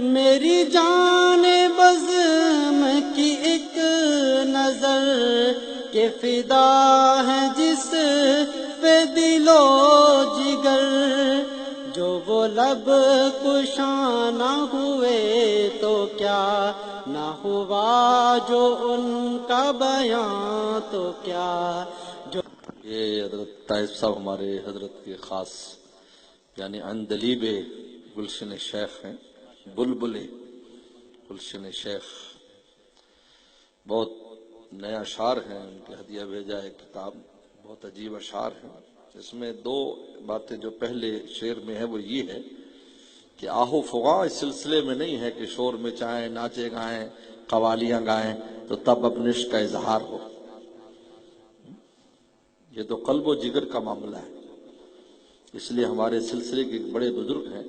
میری جان بزم کی ایک نظر کہ فدا ہے جس پہ دل و جگر، جو وہ لب کشاں نہ ہوئے تو کیا نہ ہوا، جو ان کا بیان تو کیا جو۔ یہ حضرت طاہر صاحب ہمارے حضرت کے خاص یعنی عندلیب گلشن شیخ ہیں، بلبل گلشن شیخ، بہت نئے اشعار ہیں، ان کے ہدیہ بھیجا ہے کتاب، بہت عجیب اشعار ہیں۔ اس میں دو باتیں جو پہلے شعر میں ہے وہ یہ ہے کہ آہو فغاں اس سلسلے میں نہیں ہے کہ شور میں چاہیں، ناچے گائیں، قوالیاں گائیں تو تب اپنے عشق کا اظہار ہو، یہ تو قلب و جگر کا معاملہ ہے۔ اس لیے ہمارے سلسلے کے ایک بڑے بزرگ ہیں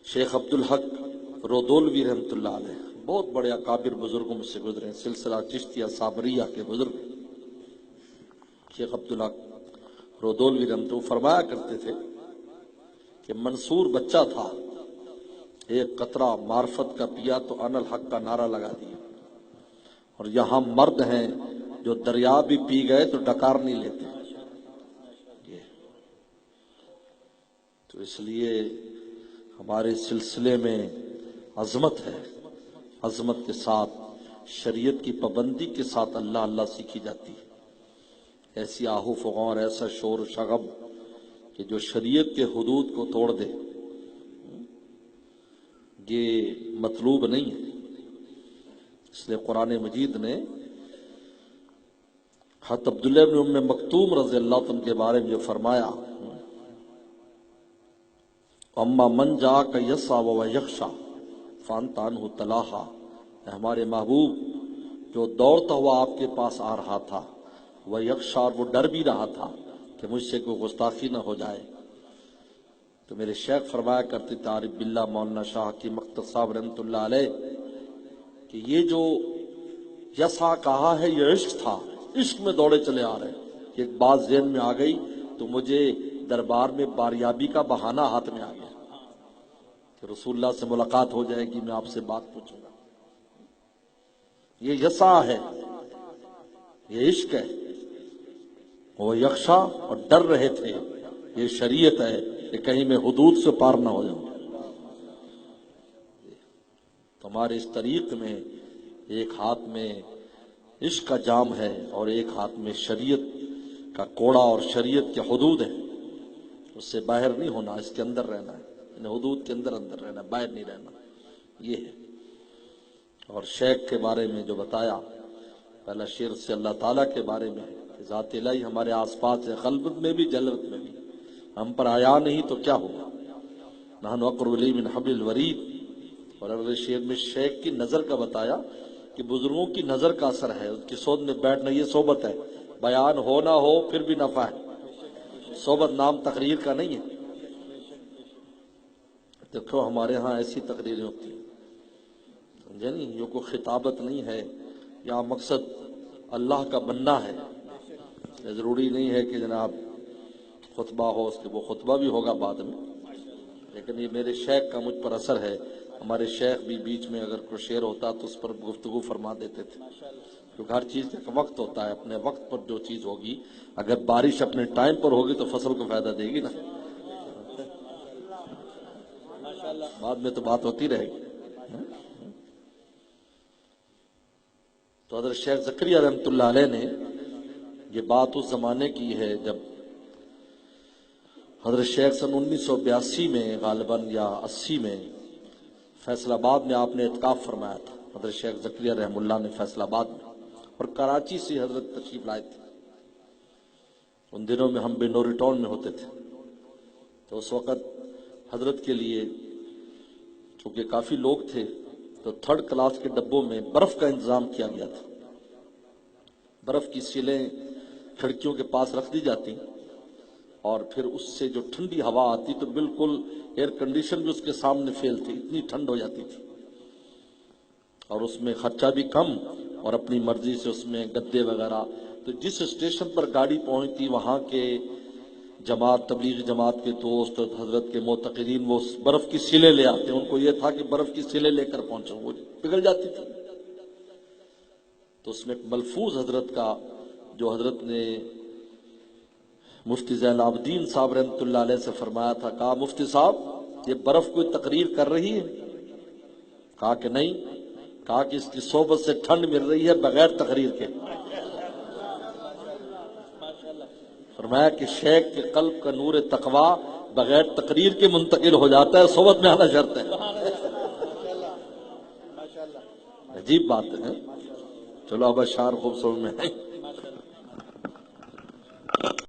شیخ عبدالحق رودولوی رحمۃ اللہ علیہ، بہت بڑے اکابر بزرگوں میں سے گزرے ہیں، سلسلہ چشتیہ صابریہ کے بزرگ شیخ عبدالحق رودولوی رحمۃ اللہ فرمایا کرتے تھے کہ منصور بچہ تھا، ایک قطرہ معرفت کا پیا تو انا الحق کا نعرہ لگا دیا، اور یہاں مرد ہیں جو دریا بھی پی گئے تو ڈکار نہیں لیتے۔ تو اس لیے ہمارے سلسلے میں عظمت ہے، عظمت کے ساتھ شریعت کی پابندی کے ساتھ اللہ اللہ سیکھی جاتی ہے، ایسی آہو فغاں اور ایسا شور و شغب کہ جو شریعت کے حدود کو توڑ دے، یہ مطلوب نہیں ہے۔ اس لیے قرآن مجید نے حضرت عبداللہ بن ام مکتوم رضی اللہ عنہ کے بارے میں جو فرمایا، اما من جاءک یسعی و یخشی فانت عنہ تلاہا، ہمارے محبوب جو دوڑتا ہوا آپ کے پاس آ رہا تھا، وہ یخشی، اور وہ ڈر بھی رہا تھا کہ مجھ سے کوئی گستاخی نہ ہو جائے، تو میرے شیخ فرمایا کرتے تھے عارف باللہ مولانا شاہ کی مقتدر صاحب رحمۃ اللہ علیہ کہ یہ جو یسعی کہا ہے یہ عشق تھا، عشق میں دوڑے چلے آ رہے ہیں، ایک بات ذہن میں آ گئی تو مجھے دربار میں باریابی کا بہانہ ہاتھ میں آ گیا کہ رسول اللہ سے ملاقات ہو جائے گی، میں آپ سے بات پوچھوں گا۔ یہ یسعی ہے، یہ عشق ہے، وہ یخشا اور ڈر رہے تھے، یہ شریعت ہے کہ کہیں میں حدود سے پار نہ ہو جاؤں۔ تو ہمارے اس طریق میں ایک ہاتھ میں عشق کا جام ہے اور ایک ہاتھ میں شریعت کا کوڑا اور شریعت کے حدود ہیں، اس سے باہر نہیں ہونا، اس کے اندر رہنا ہے، ان حدود کے اندر اندر رہنا، باہر نہیں رہنا، یہ ہے۔ اور شیخ کے بارے میں جو بتایا، پہلا شعر سے اللہ تعالیٰ کے بارے میں ہے کہ ذات الہی ہمارے آس پاس ہے، خلوت میں بھی جلوت میں بھی، ہم پر آیا نہیں تو کیا ہوگا، نحن اقرب الیہ من حبل الورید۔ اور اگلے شعر میں شیخ کی نظر کا بتایا کہ بزرگوں کی نظر کا اثر ہے، ان کی صحبت میں بیٹھنا، یہ صحبت ہے، بیان ہو نہ ہو پھر بھی نفع ہے، صحبت نام تقریر کا نہیں ہے۔ دیکھو ہمارے ہاں ایسی تقریریں ہوتی ہیں، سمجھے نہیں، یہ کوئی خطابت نہیں ہے، یہاں مقصد اللہ کا بننا ہے، ضروری نہیں ہے کہ جناب خطبہ ہو، اس کے وہ خطبہ بھی ہوگا بعد میں، لیکن یہ میرے شیخ کا مجھ پر اثر ہے۔ ہمارے شیخ بھی بیچ میں اگر کوئی شعر ہوتا تو اس پر گفتگو فرما دیتے تھے، کیونکہ ہر چیز کا ایک وقت ہوتا ہے، اپنے وقت پر جو چیز ہوگی، اگر بارش اپنے ٹائم پر ہوگی تو فصل کو فائدہ دے گی نا، بعد میں تو بات ہوتی رہے گی۔ تو حضرت شیخ زکریا رحمۃ اللہ علیہ نے یہ بات اس زمانے کی ہے جب حضرت شیخ سن 1982 میں غالباً یا 80 میں فیصل آباد میں آپ نے اعتکاف فرمایا تھا، حضرت شیخ زکریا رحمہ اللہ نے فیصل آباد میں، اور کراچی سے حضرت تشریف لائے تھے۔ ان دنوں میں ہم بنوری ٹاؤن میں ہوتے تھے، تو اس وقت حضرت کے لیے چونکہ کافی لوگ تھے تو 3rd کلاس کے ڈبوں میں برف کا انتظام کیا گیا تھا، برف کی سیلیں کھڑکیوں کے پاس رکھ دی جاتی، اور پھر اس سے جو ٹھنڈی ہوا آتی تو بالکل ایئر کنڈیشن بھی اس کے سامنے فیل تھی، اتنی ٹھنڈ ہو جاتی تھی، اور اس میں خرچہ بھی کم اور اپنی مرضی سے اس میں گدے وغیرہ، تو جس اسٹیشن پر گاڑی پہنچتی وہاں کے جماعت تبلیغی جماعت کے دوست اور حضرت کے معتقدین وہ برف کی سلیں لے آتے ہیں، ان کو یہ تھا کہ برف کی سلیں لے کر پہنچو، وہ پگھل جاتی تھی۔ تو اس میں ایک ملفوظ حضرت کا جو حضرت نے مفتی زین العابدین صاحب رحمۃ اللہ علیہ سے فرمایا تھا، کہا مفتی صاحب یہ برف کوئی تقریر کر رہی ہے؟ کہا کہ نہیں، کہا کہ اس کی صحبت سے ٹھنڈ مل رہی ہے بغیر تقریر کے۔ فرمایا کہ شیخ کے قلب کا نور تقوی بغیر تقریر کے منتقل ہو جاتا ہے، صحبت میں آنا شرط ہے۔ عجیب بات ہے۔ چلو اب اشعار خوب سمجھ میں آئی۔